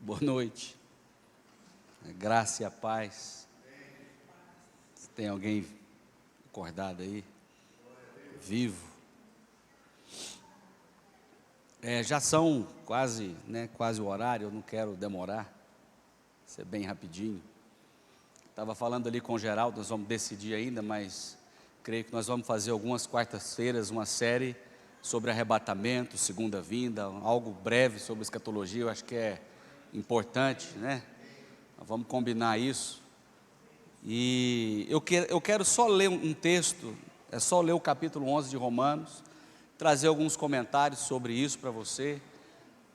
Boa noite. Graça e a paz. Se tem alguém acordado aí, vivo. Já são quase o horário, eu não quero demorar, ser bem rapidinho. Estava falando ali com o Geraldo, nós vamos decidir ainda, mas creio que nós vamos fazer algumas quartas-feiras uma série sobre arrebatamento, segunda vinda, algo breve sobre escatologia, eu acho que é importante, né? Vamos combinar isso. E eu quero só ler um texto, é só ler o capítulo 11 de Romanos, trazer alguns comentários sobre isso para você.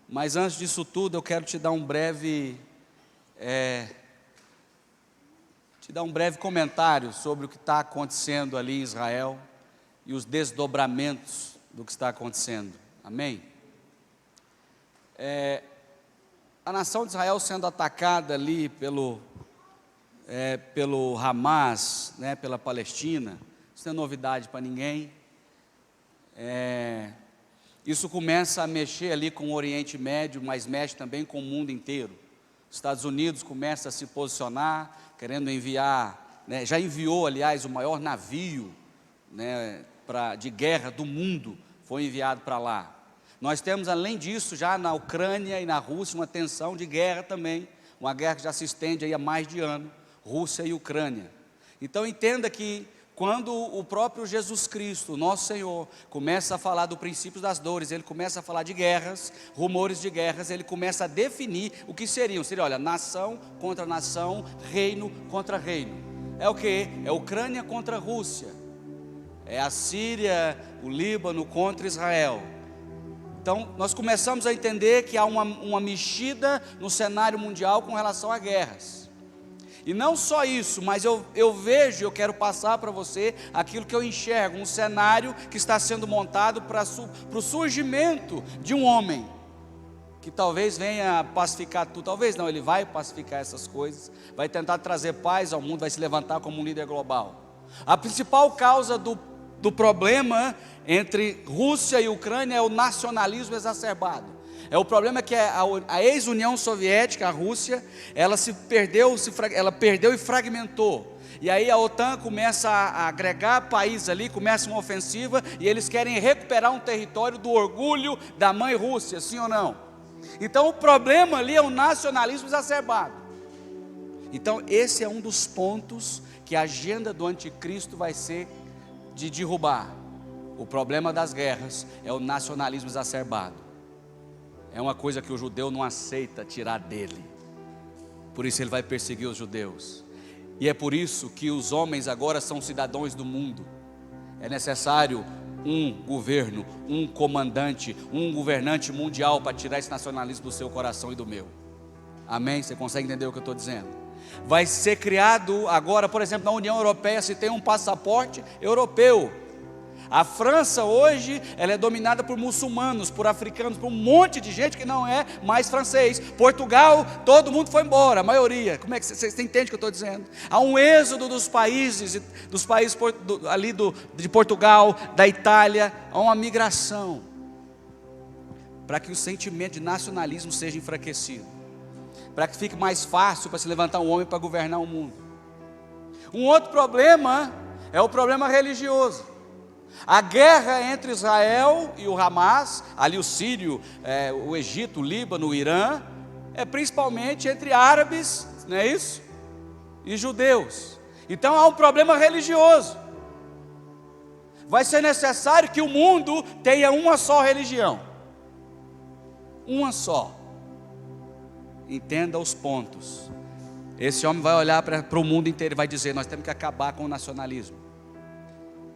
Mas antes disso tudo, eu quero te dar um breve comentário sobre o que está acontecendo ali em Israel e os desdobramentos do que está acontecendo. Amém? A nação de Israel sendo atacada ali pelo Hamas, pela Palestina, isso não é novidade para ninguém. Isso começa a mexer ali com o Oriente Médio, mas mexe também com o mundo inteiro. Os Estados Unidos começa a se posicionar, querendo enviar, já enviou, aliás, o maior navio de guerra do mundo, foi enviado para lá. Nós temos, além disso, já na Ucrânia e na Rússia, uma tensão de guerra também, uma guerra que já se estende aí há mais de ano, Rússia e Ucrânia. Então entenda que quando o próprio Jesus Cristo, nosso Senhor, começa a falar do princípio das dores, ele começa a falar de guerras, rumores de guerras, ele começa a definir o que seriam. Seria, olha, nação contra nação, reino contra reino. É o quê? É Ucrânia contra Rússia, é a Síria, o Líbano contra Israel. Então, nós começamos a entender que há uma mexida no cenário mundial com relação a guerras. E não só isso, mas eu vejo, eu quero passar para você aquilo que eu enxergo, um cenário que está sendo montado para o surgimento de um homem, que talvez venha pacificar tudo, talvez não, ele vai pacificar essas coisas, vai tentar trazer paz ao mundo, vai se levantar como um líder global. A principal causa do problema entre Rússia e Ucrânia é o nacionalismo exacerbado. É o problema que a ex-União Soviética, a Rússia, ela perdeu e fragmentou. E aí a OTAN começa a agregar países ali, começa uma ofensiva, e eles querem recuperar um território do orgulho da mãe Rússia, sim ou não? Então o problema ali é o nacionalismo exacerbado. Então esse é um dos pontos que a agenda do anticristo vai ser de derrubar. O problema das guerras é o nacionalismo exacerbado. É uma coisa que o judeu não aceita tirar dele. Por isso ele vai perseguir os judeus. E é por isso que os homens agora são cidadãos do mundo. É necessário um governo, um comandante, um governante mundial para tirar esse nacionalismo do seu coração e do meu. Amém? Você consegue entender o que eu estou dizendo? Vai ser criado agora, por exemplo, na União Europeia, se tem um passaporte europeu. A França hoje, ela é dominada por muçulmanos, por africanos, por um monte de gente que não é mais francês. Portugal, todo mundo foi embora, a maioria. Como é que você entende o que eu estou dizendo? Há um êxodo dos países ali de Portugal, da Itália, há uma migração, para que o sentimento de nacionalismo seja enfraquecido, para que fique mais fácil para se levantar um homem para governar o mundo. Um outro problema é o problema religioso. A guerra entre Israel e o Hamas, ali o Sírio, o Egito, o Líbano, o Irã, é principalmente entre árabes, não é isso? E judeus. Então há um problema religioso. Vai ser necessário que o mundo tenha uma só religião. Uma só. Entenda os pontos. Esse homem vai olhar para o mundo inteiro e vai dizer: nós temos que acabar com o nacionalismo.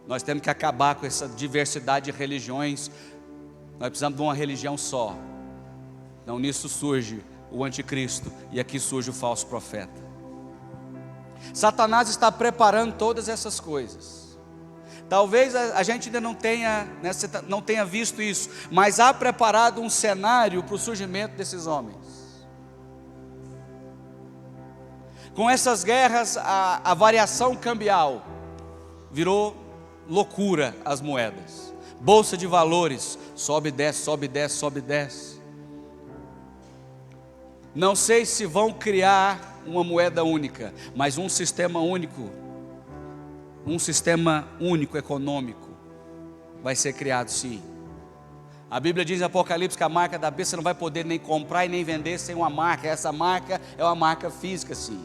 Nós temos que acabar com essa diversidade de religiões. Nós precisamos de uma religião só. Então nisso surge o anticristo, e aqui surge o falso profeta. Satanás está preparando todas essas coisas. Talvez a gente ainda não tenha visto isso, mas há preparado um cenário para o surgimento desses homens. Com essas guerras, a variação cambial virou loucura, as moedas. Bolsa de valores, sobe e desce, sobe e desce, sobe e desce. Não sei se vão criar uma moeda única, mas um sistema único econômico vai ser criado, sim. A Bíblia diz em Apocalipse que a marca da besta você não vai poder nem comprar e nem vender sem uma marca. Essa marca é uma marca física, sim.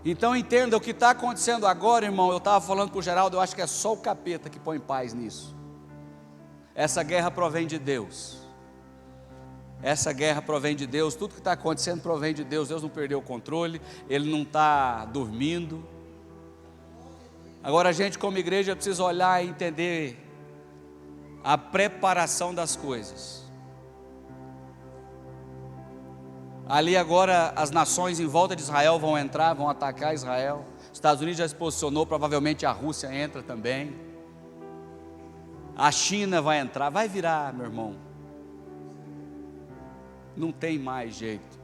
Então entenda o que está acontecendo agora, irmão. Eu estava falando para o Geraldo, eu acho que é só o capeta que põe paz nisso. Essa guerra provém de Deus. Essa guerra provém de Deus. Tudo que está acontecendo provém de Deus. Deus não perdeu o controle, Ele não está dormindo. Agora a gente como igreja precisa olhar e entender a preparação das coisas. Ali agora as nações em volta de Israel vão entrar, vão atacar Israel. Os Estados Unidos já se posicionou, provavelmente a Rússia entra também. A China vai entrar, vai virar, meu irmão. Não tem mais jeito.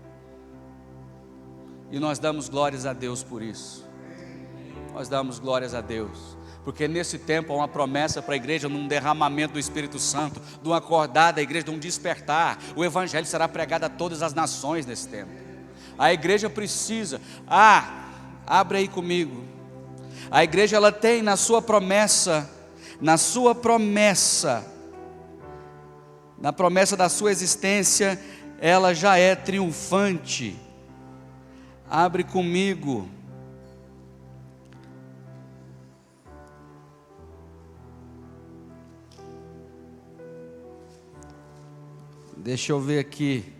E nós damos glórias a Deus por isso. Nós damos glórias a Deus, porque nesse tempo há uma promessa para a igreja, num derramamento do Espírito Santo, de um acordar da igreja, de um despertar. O Evangelho será pregado a todas as nações nesse tempo. A igreja precisa, abre aí comigo. A igreja ela tem na sua promessa, na promessa da sua existência, ela já é triunfante. Abre comigo. Deixa eu ver aqui.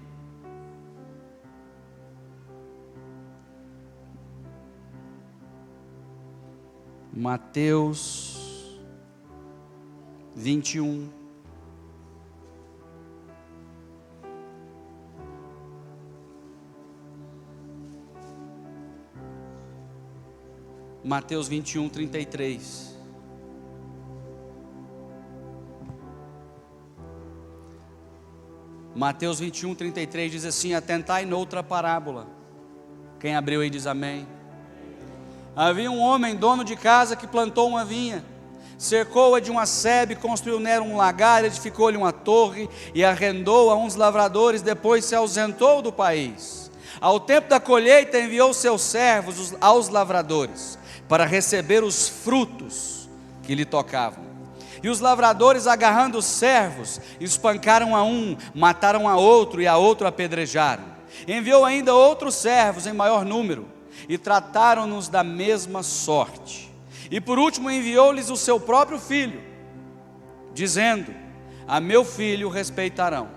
Mateus 21. Mateus 21, 33. Mateus 21, 33 diz assim: atentai noutra parábola. Quem abriu aí diz amém. Havia um homem, dono de casa, que plantou uma vinha, cercou-a de uma sebe, construiu nela um lagar, edificou-lhe uma torre e arrendou a uns lavradores, depois se ausentou do país. Ao tempo da colheita enviou seus servos aos lavradores, para receber os frutos que lhe tocavam. E os lavradores, agarrando os servos, espancaram a um, mataram a outro e a outro apedrejaram. Enviou ainda outros servos em maior número, e trataram-nos da mesma sorte. E por último enviou-lhes o seu próprio filho, dizendo: a meu filho respeitarão.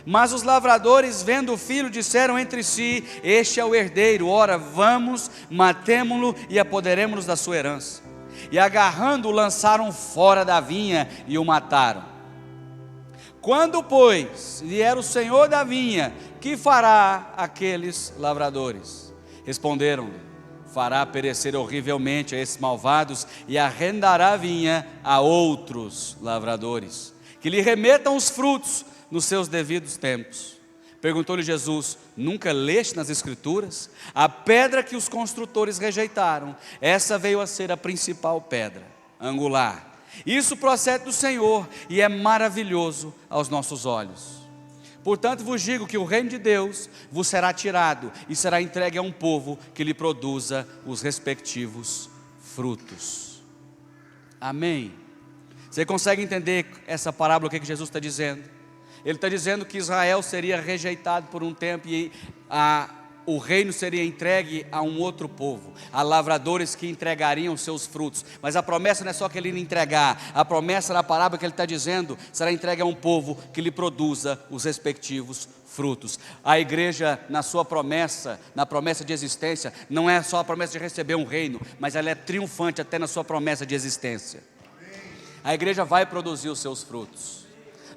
Mas os lavradores, vendo o filho, disseram entre si: este é o herdeiro, ora vamos, matemo-lo e apoderemo-nos da sua herança. E agarrando-o, lançaram fora da vinha e o mataram. Quando, pois, vier o senhor da vinha, que fará aqueles lavradores? Responderam-lhe: fará perecer horrivelmente a esses malvados e arrendará a vinha a outros lavradores, que lhe remetam os frutos nos seus devidos tempos. Perguntou-lhe Jesus: nunca leste nas Escrituras? A pedra que os construtores rejeitaram, essa veio a ser a principal pedra angular. Isso procede do Senhor e é maravilhoso aos nossos olhos. Portanto vos digo que o reino de Deus vos será tirado e será entregue a um povo que lhe produza os respectivos frutos. Amém? Você consegue entender essa parábola, o que Jesus está dizendo? Ele está dizendo que Israel seria rejeitado por um tempo e o reino seria entregue a um outro povo, a lavradores que entregariam seus frutos. Mas a promessa não é só que ele ia entregar, a promessa na parábola que ele está dizendo será entregue a um povo que lhe produza os respectivos frutos. A igreja, na sua promessa, na promessa de existência, não é só a promessa de receber um reino, mas ela é triunfante até na sua promessa de existência. A igreja vai produzir os seus frutos.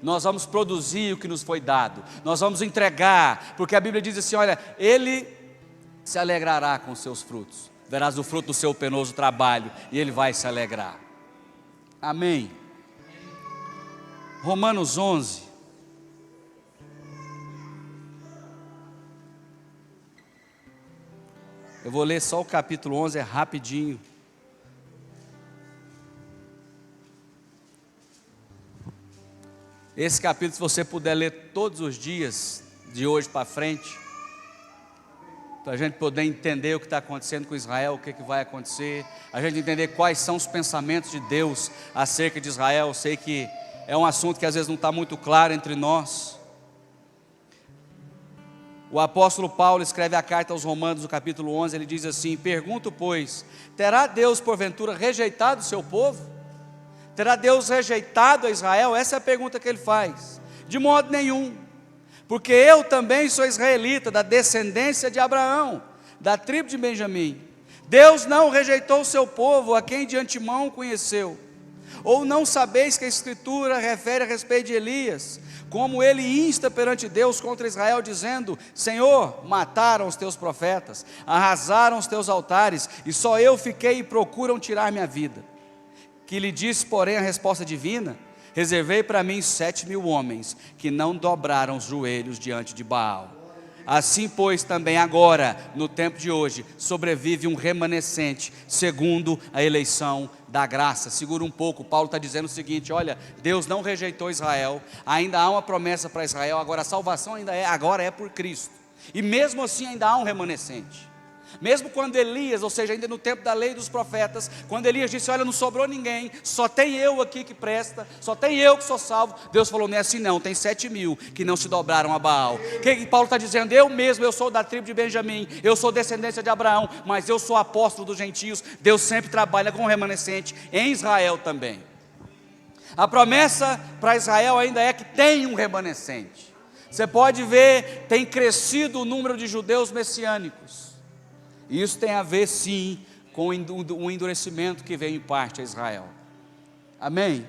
Nós vamos produzir o que nos foi dado, nós vamos entregar, porque a Bíblia diz assim: olha, Ele se alegrará com os seus frutos, verás o fruto do seu penoso trabalho, e Ele vai se alegrar. Amém. Romanos 11. Eu vou ler só o capítulo 11, é rapidinho. Esse capítulo, se você puder ler todos os dias, de hoje para frente, para a gente poder entender o que está acontecendo com Israel, o que vai acontecer, a gente entender quais são os pensamentos de Deus acerca de Israel. Eu sei que é um assunto que às vezes não está muito claro entre nós. O apóstolo Paulo escreve a carta aos Romanos, no capítulo 11, ele diz assim: pergunto, pois, terá Deus porventura rejeitado o seu povo? Terá Deus rejeitado a Israel? Essa é a pergunta que ele faz. De modo nenhum, porque eu também sou israelita, da descendência de Abraão, da tribo de Benjamim. Deus não rejeitou o seu povo, a quem de antemão conheceu. Ou não sabeis que a Escritura refere a respeito de Elias, como ele insta perante Deus contra Israel, dizendo: Senhor, mataram os teus profetas, arrasaram os teus altares, e só eu fiquei e procuram tirar minha vida. Que lhe disse, porém, a resposta divina: reservei para mim 7.000 homens, que não dobraram os joelhos diante de Baal. Assim, pois, também agora, no tempo de hoje, sobrevive um remanescente, segundo a eleição da graça. Segura um pouco, Paulo está dizendo o seguinte: olha, Deus não rejeitou Israel, ainda há uma promessa para Israel, agora a salvação agora é por Cristo, e mesmo assim ainda há um remanescente. Mesmo quando Elias, ou seja, ainda no tempo da lei dos profetas, quando Elias disse: olha, não sobrou ninguém, só tem eu aqui que presta, só tem eu que sou salvo, Deus falou: não é assim não, tem 7.000 que não se dobraram a Baal. O que Paulo está dizendo? Eu mesmo, eu sou da tribo de Benjamim, eu sou descendência de Abraão, mas eu sou apóstolo dos gentios. Deus sempre trabalha com o remanescente em Israel também. A promessa para Israel ainda é que tem um remanescente. Você pode ver, tem crescido o número de judeus messiânicos. Isso tem a ver, sim, com o endurecimento que veio em parte a Israel. Amém?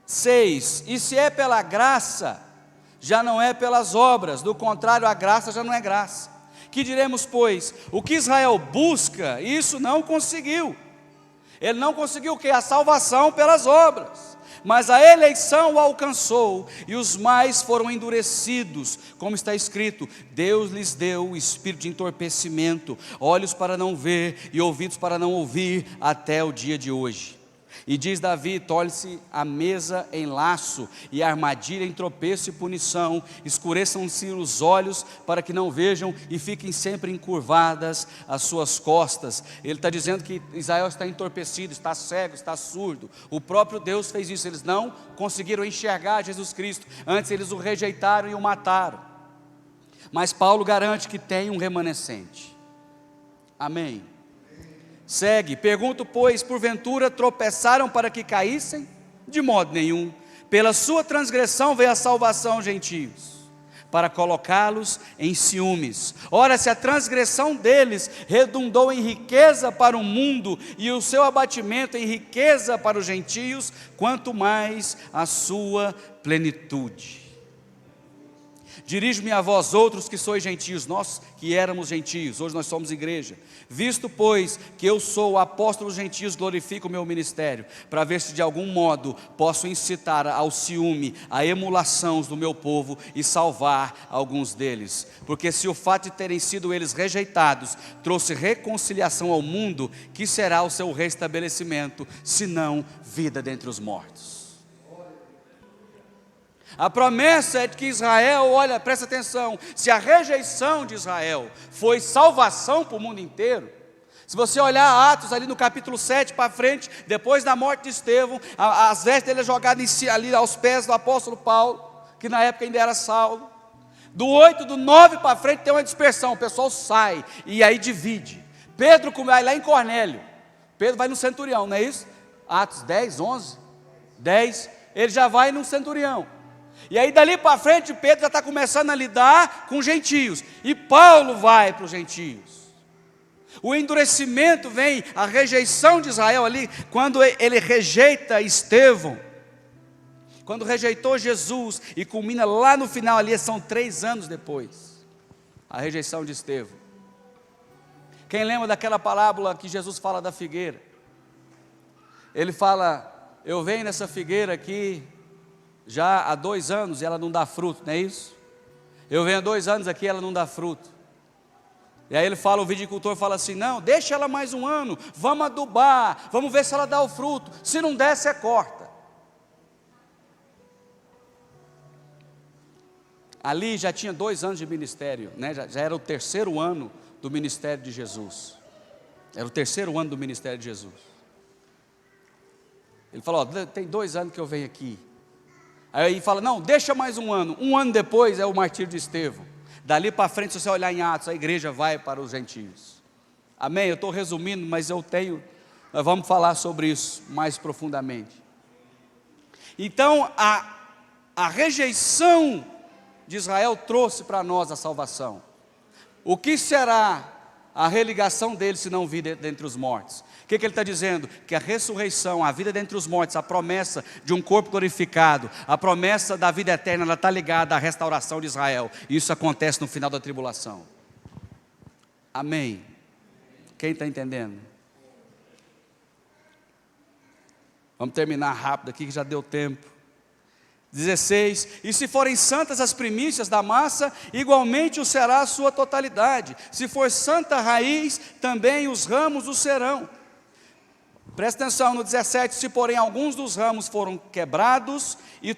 6. E se é pela graça, já não é pelas obras. Do contrário, a graça já não é graça. Que diremos, pois? O que Israel busca, isso não conseguiu. Ele não conseguiu o quê? A salvação pelas obras. Mas a eleição o alcançou, e os mais foram endurecidos, como está escrito: Deus lhes deu o espírito de entorpecimento, olhos para não ver e ouvidos para não ouvir, até o dia de hoje. E diz Davi: torne-se a mesa em laço, e a armadilha em tropeço e punição, escureçam-se os olhos para que não vejam, e fiquem sempre encurvadas as suas costas. Ele está dizendo que Israel está entorpecido, está cego, está surdo. O próprio Deus fez isso, eles não conseguiram enxergar Jesus Cristo, antes eles o rejeitaram e o mataram. Mas Paulo garante que tem um remanescente. Amém? Segue, pergunto, pois, porventura tropeçaram para que caíssem? De modo nenhum. Pela sua transgressão veio a salvação aos gentios, para colocá-los em ciúmes. Ora, se a transgressão deles redundou em riqueza para o mundo, e o seu abatimento em riqueza para os gentios, quanto mais a sua plenitude. Dirijo-me a vós outros que sois gentios, nós que éramos gentios, hoje nós somos igreja. Visto, pois, que eu sou o apóstolo dos gentios, glorifico o meu ministério, para ver se de algum modo posso incitar ao ciúme, a emulação do meu povo, e salvar alguns deles. Porque se o fato de terem sido eles rejeitados trouxe reconciliação ao mundo, que será o seu restabelecimento, senão vida dentre os mortos? A promessa é de que Israel, olha, presta atenção, se a rejeição de Israel foi salvação para o mundo inteiro, se você olhar Atos ali no capítulo 7 para frente, depois da morte de Estevão, as vestes dele jogadas ali aos pés do apóstolo Paulo, que na época ainda era Saulo. Do 8, do 9 para frente tem uma dispersão, o pessoal sai e aí divide. Pedro vai lá em Cornélio, Pedro vai no centurião, não é isso? Atos 10, 11, 10, ele já vai no centurião. E aí dali para frente Pedro já está começando a lidar com gentios, e Paulo vai para os gentios. O endurecimento vem, a rejeição de Israel ali, quando ele rejeita Estevão, quando rejeitou Jesus, e culmina lá no final ali, são 3 anos depois, a rejeição de Estevão. Quem lembra daquela parábola que Jesus fala da figueira? Ele fala: eu venho nessa figueira aqui já há 2 anos e ela não dá fruto, não é isso? Eu venho há 2 anos aqui e ela não dá fruto. E aí o viticultor fala assim: não, deixa ela mais um ano, vamos adubar, vamos ver se ela dá o fruto, se não der, você corta. Ali já tinha 2 anos de ministério, né? já era o 3º ano do ministério de Jesus. Era o 3º ano do ministério de Jesus. Ele falou: tem 2 anos que eu venho aqui. Aí ele fala: não, deixa mais um ano. 1 ano depois é o martírio de Estevão. Dali para frente, se você olhar em Atos, a igreja vai para os gentios. Amém? Eu estou resumindo, mas nós vamos falar sobre isso mais profundamente. Então, a rejeição de Israel trouxe para nós a salvação. O que será a religação dele se não vir dentre os mortos? O que ele está dizendo? Que a ressurreição, a vida dentre os mortos, a promessa de um corpo glorificado, a promessa da vida eterna, ela está ligada à restauração de Israel. E isso acontece no final da tribulação. Amém? Quem está entendendo? Vamos terminar rápido aqui que já deu tempo. 16, e se forem santas as primícias da massa, igualmente o será a sua totalidade. Se for santa a raiz, também os ramos o serão. Presta atenção no 17, se porém alguns dos ramos foram quebrados, e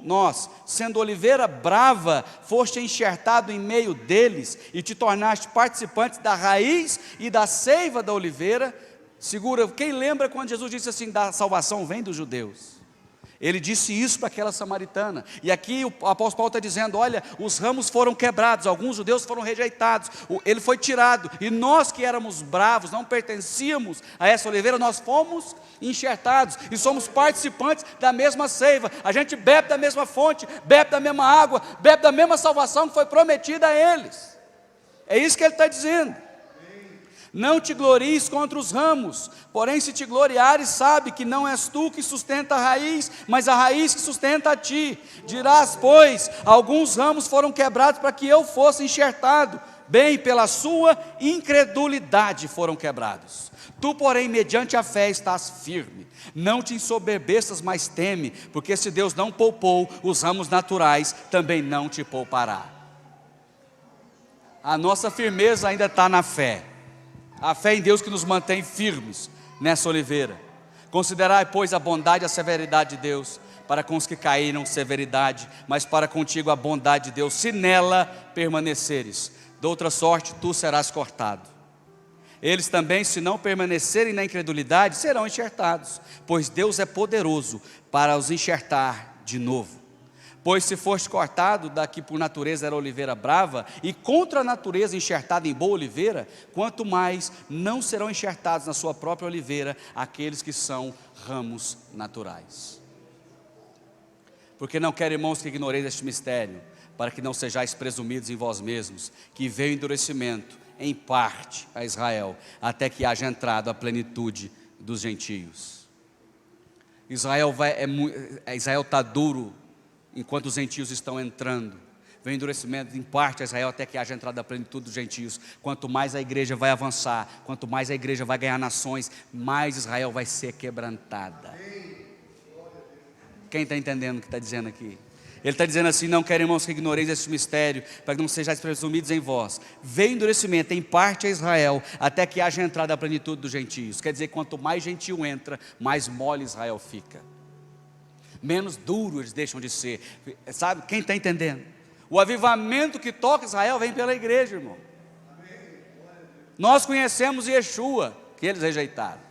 nós, sendo oliveira brava, foste enxertado em meio deles, e te tornaste participante da raiz e da seiva da oliveira. Segura, quem lembra quando Jesus disse assim: da salvação vem dos judeus? Ele disse isso para aquela samaritana. E aqui o apóstolo Paulo está dizendo: olha, os ramos foram quebrados, alguns judeus foram rejeitados, ele foi tirado, e nós que éramos bravos, não pertencíamos a essa oliveira, nós fomos enxertados, e somos participantes da mesma seiva. A gente bebe da mesma fonte, bebe da mesma água, bebe da mesma salvação que foi prometida a eles. É isso que ele está dizendo. Não te glories contra os ramos, porém se te gloriares, sabe que não és tu que sustenta a raiz, mas a raiz que sustenta a ti. Dirás, pois, alguns ramos foram quebrados para que eu fosse enxertado. Bem, pela sua incredulidade foram quebrados. Tu, porém, mediante a fé estás firme. Não te ensoberbeças, mas teme, porque se Deus não poupou os ramos naturais, também não te poupará. A nossa firmeza ainda está na fé. A fé em Deus que nos mantém firmes nessa oliveira. Considerai, pois, a bondade e a severidade de Deus. Para com os que caíram, severidade, mas para contigo a bondade de Deus, se nela permaneceres. De outra sorte, tu serás cortado. Eles também, se não permanecerem na incredulidade, serão enxertados, pois Deus é poderoso para os enxertar de novo. Pois se foste cortado da que por natureza era oliveira brava, e contra a natureza enxertada em boa oliveira, quanto mais não serão enxertados na sua própria oliveira aqueles que são ramos naturais. Porque não quero, irmãos, que ignoreis este mistério, para que não sejais presumidos em vós mesmos, que veio endurecimento em parte a Israel, até que haja entrado a plenitude dos gentios. Israel está duro, enquanto os gentios estão entrando. Vem endurecimento em parte a Israel até que haja entrada a plenitude dos gentios. Quanto mais a igreja vai avançar, quanto mais a igreja vai ganhar nações, mais Israel vai ser quebrantada. Quem está entendendo o que está dizendo aqui? Ele está dizendo assim: não quero, irmãos, que ignoreis esse mistério, para que não sejais presumidos em vós. Veio endurecimento em parte a Israel, até que haja entrada a plenitude dos gentios. Quer dizer, quanto mais gentio entra, mais mole Israel fica. Menos duros eles deixam de ser. Sabe, quem está entendendo? O avivamento que toca Israel vem pela igreja, irmão. Nós conhecemos Yeshua, que eles rejeitaram.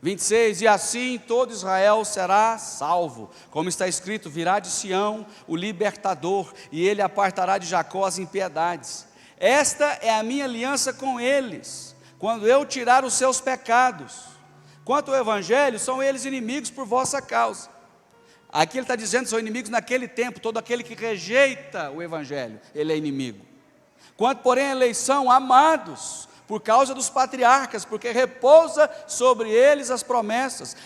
26, e assim todo Israel será salvo, como está escrito: virá de Sião o libertador, e ele apartará de Jacó as impiedades. Esta é a minha aliança com eles, quando eu tirar os seus pecados. Quanto ao evangelho, são eles inimigos por vossa causa. Aqui ele está dizendo: são inimigos naquele tempo. Todo aquele que rejeita o evangelho, ele é inimigo. Quanto, porém, à eleição, amados por causa dos patriarcas, porque repousa sobre eles as promessas,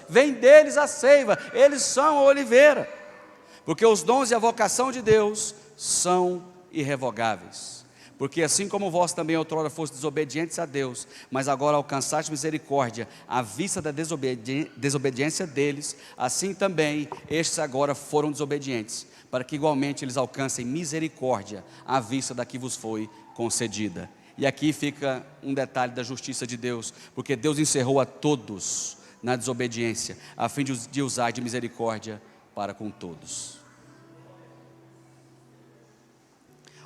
vem deles a seiva, eles são a oliveira, porque os dons e a vocação de Deus são irrevogáveis. Porque assim como vós também outrora fostes desobedientes a Deus, mas agora alcançaste misericórdia à vista da desobediência deles, assim também estes agora foram desobedientes, para que igualmente eles alcancem misericórdia à vista da que vos foi concedida. E aqui fica um detalhe da justiça de Deus, porque Deus encerrou a todos na desobediência, a fim de usar de misericórdia para com todos.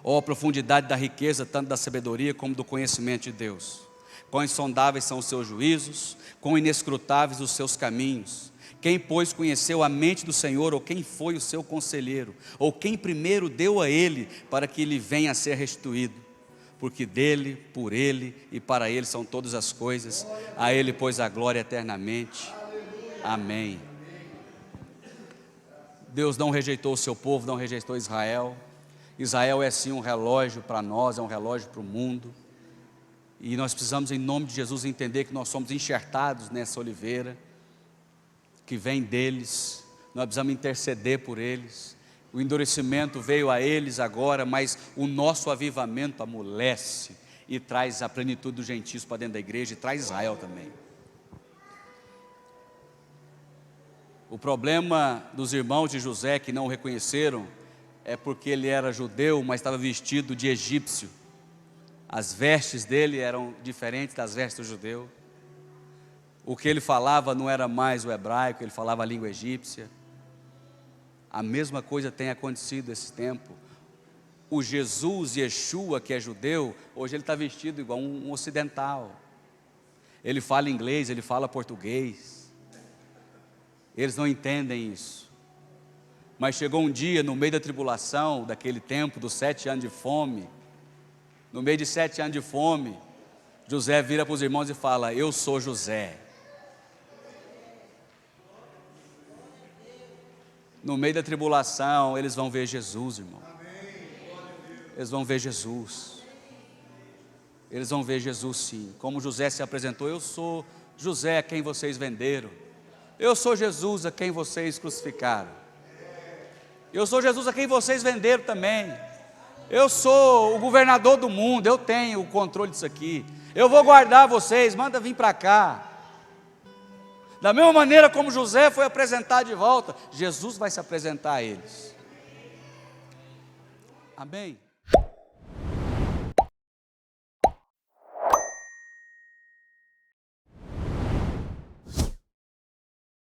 Ó, a profundidade da riqueza, tanto da sabedoria como do conhecimento de Deus. Quão insondáveis são os seus juízos, quão inescrutáveis os seus caminhos. Quem, pois, conheceu a mente do Senhor, ou quem foi o seu conselheiro, ou quem primeiro deu a ele, para que ele venha a ser restituído? Porque dele, por ele e para ele são todas as coisas, a ele, pois, a glória eternamente. Amém. Deus não rejeitou o seu povo, não rejeitou Israel. Israel é sim um relógio para nós, é um relógio para o mundo, e nós precisamos em nome de Jesus entender que nós somos enxertados nessa oliveira, que vem deles, nós precisamos interceder por eles. O endurecimento veio a eles agora, mas o nosso avivamento amolece e traz a plenitude dos gentios para dentro da igreja, e traz Israel também. O problema dos irmãos de José que não o reconheceram, é porque ele era judeu, mas estava vestido de egípcio. As vestes dele eram diferentes das vestes do judeu. O que ele falava não era mais o hebraico, ele falava a língua egípcia. A mesma coisa tem acontecido nesse tempo. O Jesus Yeshua, que é judeu, hoje ele está vestido igual um ocidental. Ele fala inglês, ele fala português. Eles não entendem isso. Mas chegou um dia, no meio da tribulação, daquele tempo, dos 7 anos de fome, no meio de 7 anos de fome, José vira para os irmãos e fala: eu sou José. No meio da tribulação, eles vão ver Jesus, irmão. Eles vão ver Jesus. Eles vão ver Jesus sim. Como José se apresentou: eu sou José a quem vocês venderam. Eu sou Jesus a quem vocês crucificaram. Eu sou Jesus a quem vocês venderam também. Eu sou o governador do mundo, eu tenho o controle disso aqui. Eu vou guardar vocês, manda vir para cá. Da mesma maneira como José foi apresentado de volta, Jesus vai se apresentar a eles. Amém?